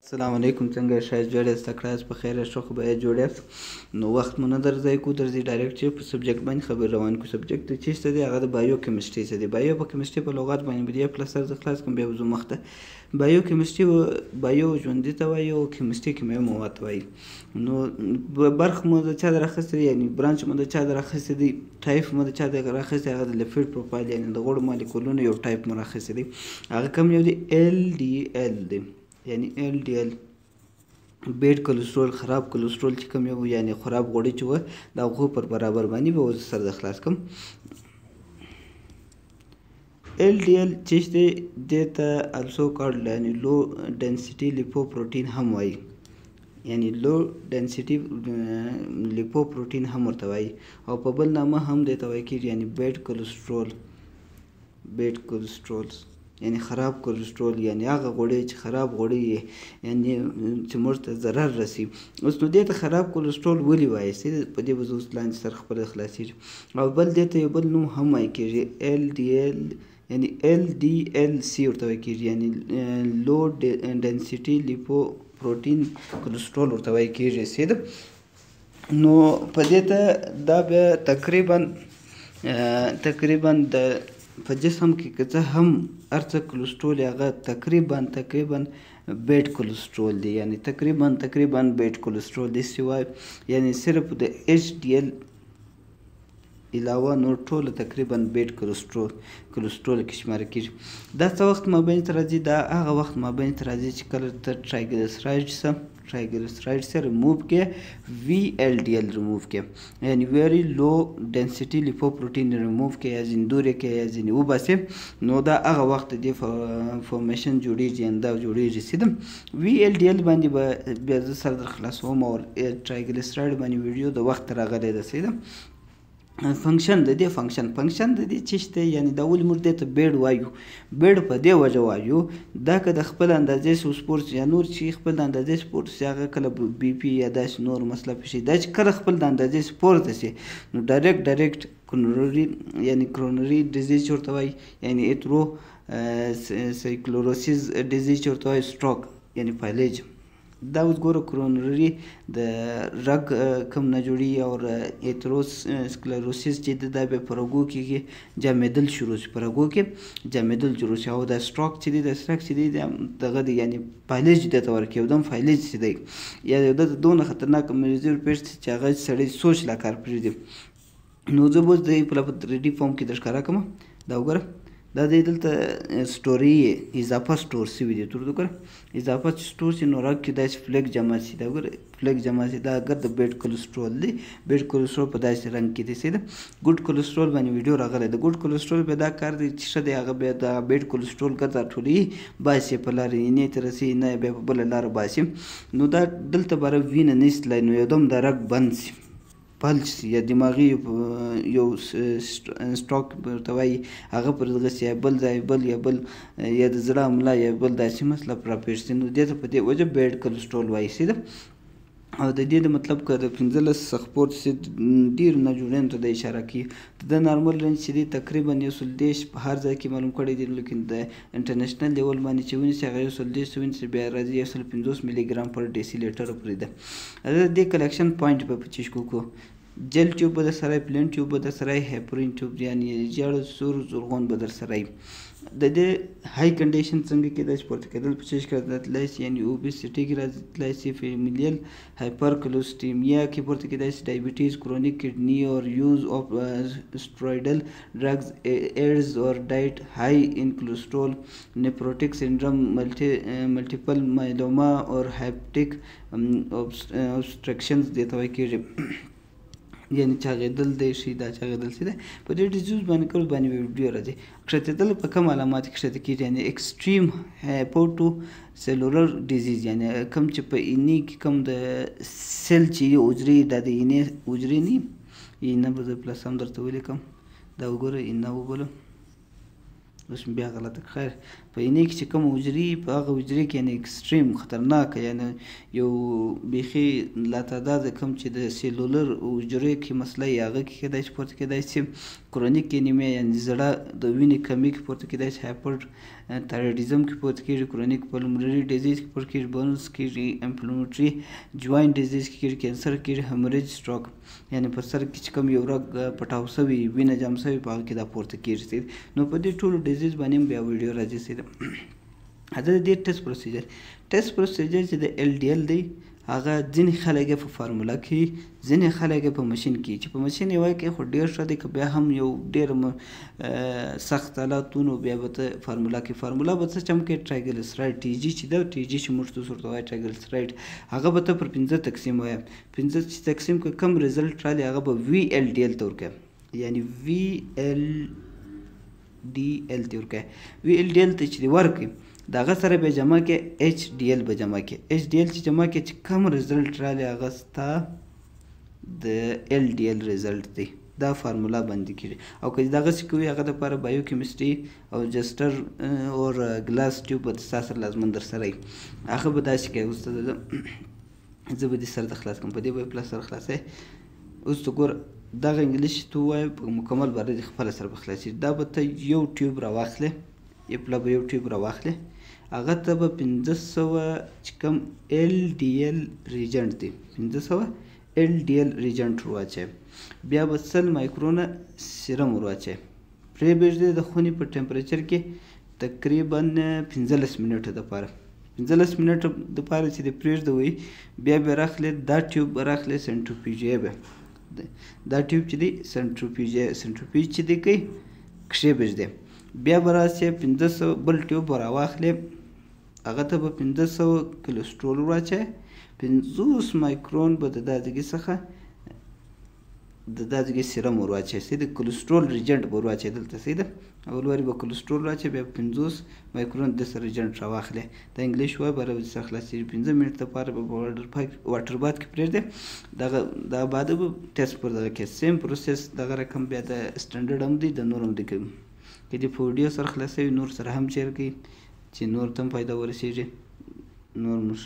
السلام علیکم. څنګه یاست؟ جوړ یاست؟ تکړه یاست؟ په خیر یاست؟ ښه خو به جوړ یاست. نو وخت مو نه درځي ډایرکټ چې په سبجیکټ باندې خبر روان کړو. سبجیکټ چې څه دی هغه د بایو کیمستري څه دی. بایو په کیمستري په لغت باندې بیا پلس سر خلاص کوم بیا وځو مخ ته. بایو کیمستري بایو ژوندي ته وایي او کیمستري کیمیاوي مواد ته وایي. نو برخه مو د چا راخیستې دی، یعنی برانچ مو د چا راخیستې دی، ټایپ مو د چا راخیستې هغه د لیپیډ پروفایل یعنی د غوړو مالیکولونو یو ټایپ مو راخیستې دی. هغه کوم یو دی؟ LDL دی، یعنی LDL بیډ کلسترول. خراب کلسترول چې کوم یو یعنی خراب غوړي چې وه د هغو پر برابر باندې به اوس سر د خلاص کړم. LDL چې دی دې ته السو کارډ یعنی لو ډنسټي لیپوپروټین هم وایي، یعنی لو ډنسټي لیپوپروټین هم ورته وایي، او په بل نامه هم دې ته وایي کېږي یعنی بیډ کلسترول. بیډ کلسترول یعنی خراب کلسترول، یعنی هغه غوړي چې خراب غوړي یعنی چې موږ ته ضرر رسي. اوس نو دې ته خراب کلسترول ولې وایي؟ په دې به زه اوس لاندې سر خپله خلاصېږي. او بل دې ته یو بل نوم هم وایي کېږي LDL یعنی LDLC ورته وایي کېږي، یعنی لو ډنسټي لیپوپروټین کلسترول ورته وایي کېږي. سید نو په دې ته دا بیا تقریبا د په جسم کې که څه هم هر څه کلسترول هغه تقریبا بیډ کلسترول دی، یعنی تقریبا بیډ کلسترول دی، سوای یعنی صرف د HDL علاوه نور ټول تقریبا بیډ کلسترول کې شماره کېږي. دا څه وخت مابین ته راځي؟ دا هغه وخت مابین ته راځي چې کله ته ټرایګلیسرایډ ریموو کې VLDL ریموو کې، یعنی ویری لو ډنسټي لیپوپروټین ریموو کې یا زندورې کې یا ځینې وباسې، نو دا هغه وخت د فورمیشن جوړېږي، یعنې دا جوړېږي. سیده VLDL باندې به بیا زه سر در خلاصوم او ټرایګلیسرایډ باندې ویډیو د وخت راغلی ده. سیده فنکشن د دې فنکشن د دې چې شته، یعنی دا ولې موږ دې ته بیډ وایو؟ بیډ په دې وجه وایو دا که د خپل اندازې سپورټس یا نور چې خپل د اندازې سپورټس هغه کله BP یا داسې نور مسله پیښې دا چې کله خپل د اندازې سپورټ شي نو ډایرکټ کرونري ډیزیز ورته وایي، یعنی اترو سایکلوروسیس ډیزیز ورته وایي، سټروک یعنی فایلیج. دا اوس ګوره کرونري د رګ کم نه جوړي او ایتروسکلروسیس چې دا بیا په رګو کې جامېدل شروع شي، په رګو کې جامېدل شروع شي. او دا سټروک چې دی دغه دی یعنی فایلیج دې ته ورکوي، یو دم فایلیج چې دی یا د دونه خطرناک مریضي ورپېښ چې هغه سړی سوچ لا کار پرېږدي. نو زه به اوس د په 3D فارم کې در ښکاره کړم. دا وګوره دا دی دلته سټوري اضافه سټور شوي دي. تور وګوره اضافه سټور شي نو رګ کې داسې فلیک جمع شي. دا وګوره فلیک جمع شي، دا اگر د بیډ کلسترول دی. بیډ کلسترول په داسې رنګ کې دی. سیده ګډ کلسترول باندې ویډیو راغلی د ګډ کلسترول بیا دا کار دی چې ښه دی هغه بیا د بیډ کلسترول ګرځه ټولوي باسي په لارې اینې ته رسي نه بیا په بله لاره باسي. نو دا دلته باره وینه نه ایستلی نو یو دم دا رګ بند شي، پلچ یا دماغي یو سټروک ورته وایي هغه پر دغه شي یا بل ځای یا د زړه حمله یا بل داسې مسله پر راپېښ شي، نو دې ته په دې وجه بیډ کلسترول وایي. سیده او د دې د مطلب که د 15 سپورټ ډېرو ناجوړیانو ته د اشاره کوي. د نارمل رینج چې دی تقریبا 130 په هر ځای کې معلوم کړی دی، لیکن د انټرنیشنل لیول باندې چې ونیسي هغه 130 ونیسي بیا راځي 150 ملي ګرام پر ډیسي لیټر پورې ده. د دې کلیکشن پوینټ به په چشکو کو جل ټیوب به در سره وي، پلین ټیوب به در سره وي، هیپرین ټیوب یعنې ژیړ سور زرغون به در سره وي. د دې های کنډیشن څنګه کېدای شي؟ پورته کېدل په چشم کې راتلی شي، یعنې اوبیسټي کې راتلی شي، فیمیلیل هایپرکلوسټیمیا کې پورته کېدای شي، ډایبیټیز، کرونیک کډني اور یوز اف اسټرویډل ډرګز، ایډز اور ډایټ های ان کلسترول، نیفروټیک سنډروم، ملټیپل مایلوما اور هیپټیک ابسټرکشنز دې ته وایي کېږي، یعنې چاغېدل دی شي. دا چاغېدل شي دی په دې ډیزیز باندې کول باندې ویډیو راځي. کښتېدل په کوم علاماتو کې کښته کېږي؟ یعنې ایکسټریم هایپوټو سیلولر ډیزیز، یعنې کوم چې په اینې کې کوم د سیل چې حجرې دا د اینې حجرې نه اینه به زه پلس هم درته ولیکم. دا وګوره اینه وبولم اوس بیا غلطه خیر په اینې کې چې کوم حجرې په هغه حجرې کې یعنې اکسټریم خطرناکه یعنې یو بیخي لاتعداده کوم چې د سیلولر حجرې کې مسله یې هغه کې کیدای شي پورته کیدای شي کرونیک انیمیا یعنې زړه د وینې کمی کې پورته کیدای شي هایپر تایرویډیزم کې پورته کیږي کرونیک پلمونري ډیزیز کې پورته کیږي بونز کیږي انفلامټري جوائنټ ډیزیز کې کیږي کینسر کیږي هیموریج سټروک یعنې په سر کې چې کوم یو رګ پټاو سوي وینه جام سوي په هغه کې دا پورته کیږي نو په دې ټولو ډیزیز باندې هم بیا ویډیو راځي سیده دا د دې ټیسټ پروسیجر چې د ایل ډي ایل دی هغه ځینې خلک یې په فارموله کې ځینې خلک یې په ماشین کې چې په ماشین یې وایي خو ډېر ښه دی که بیا هم یو ډېر سخت حالاتونو بیا به ته فارموله کې فارموله به څه چم کې ټرایګلیسراید ټي جي چې ده ټي جي چې موږ تاسو ورته وایي ټرایګلیسراید هغه به ته پر 15 تقسیم وایي 15 چې تقسیم کړه کم رزلټ رالي هغه به وي ایل ډي ایل ته ورکوي یعنې وي ایل ډي ایل ته ورکوي وي ایل ډي ایل ته چې ورکړي دغه سره به جمع کې ایچ ډي ایل به جمع کې ایچ ډي ایل چې جمع کې چې کم رزلټ رالي هغه ستا د ایل ډي ایل رزلټ دی دا فارمولا باندې کېږي او که دغسې کوي هغه دپاره بایو کیمسټري او جسټر اور ګلاس ټیوب به ستا سره لازمن در سره وي هغه به داسې کوي اوس ته زه به دې سره د خلاص کړم په دې به یې پلس سره خلاصوي اوس ته ګوره دغه انګلیش ته ووایه په مکمل باره دې خپله سره به خلاصېږي دا به ته یو ټیوب راواخلې پله به یو ټیوب راواخلې هغه ته به 1500 چې کوم ایل ډي ایل ریجنټ دی 1500 ایل ډي ایل ریجنټ ورواچوي بیا به 100 مایکرونه سیرم ورواچوي پرېږدي د خونې په ټمپریچر کې تقریبا 15 منټه دپاره 15 منټه دپاره چې د پرېږدوئ بیا به راخلې دا ټیوب به راخلې سنټروفیوژ به دا ټیوب چې دی سنټروفیوژ چې دی کوي کښېږدي بیا به راسې 1500 بل ټیوب به راواخلې هغه ته به 1500 کلسترول ورواچوې 50 مایکرون به د دا ځګې څخه د دا ځګې سیرم ورواچوې صحیح د کلسترول ریجنټ به ورواچوې دلته صحیح ده اول وارې به کلسترول واچوې بیا 50 مایکرون داسې ریجنټ راواخلې دا انګلیش وایي باره به څخه خلاصېږي 15 منټ دپاره به واټر باد کې پرېږدې دا باده به ټیسټ پر دغه کې سیم پروسس دغه رقم بیا د سټنډرډ هم دی د نور هم دی کوي که دې په ویډیو سره خلاصوي نور سره هم شیر کړئ چې نور ته هم فایده ورسېږي نور موږ